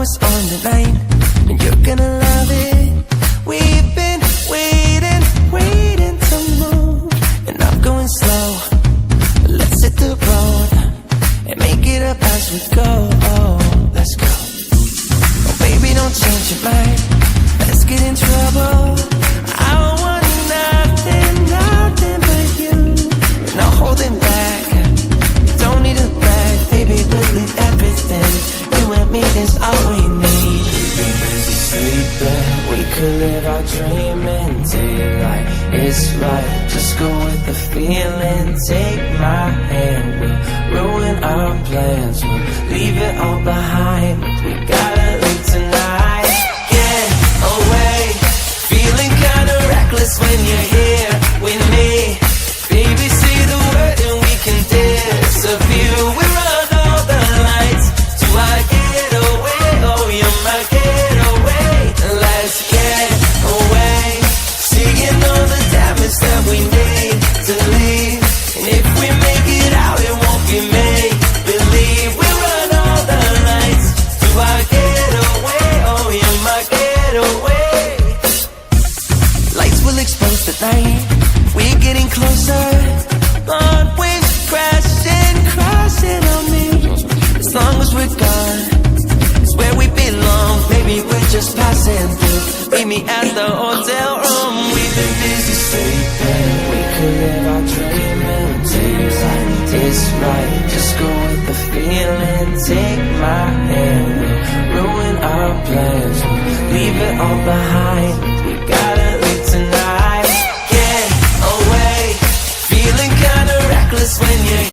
what's on the line, and you're gonna love it. We've been waiting to move, and I'm going slow. Let's hit the road and make it up as we go. Oh, let's go. Oh, baby, don't change your mind. Let's get in trouble. I want nothing but you. No holding back. Don't need a bag, baby. We'll leave everything. You and me is all we need. We've been busy sleeping. We could live our dream in daylight. It's right. Just go with the feeling. Take my hand. We'll ruin our plans. We'll leave it all behind. We gotta leave tonight. Get away. Feeling kinda reckless when you're here with me. Baby, say the word and we can disappear. We run all the lights to our getaway. Oh, you're my getaway. Let's get away. Seeing all the damage that we need to leave. And if we make it out, it won't be made believe. We run all the lights to our getaway. Oh, you're my getaway. Lights will expose the night. We're getting closer. On waves crashing on me. As long as we're gone, it's where we belong. Maybe we're just passing through. Meet me at the hotel room. We've been busy sleeping. We could live our dream in daylight. It's right. Just go with the feeling. Take my hand. We'll ruin our plans. We'll leave it all behind. We got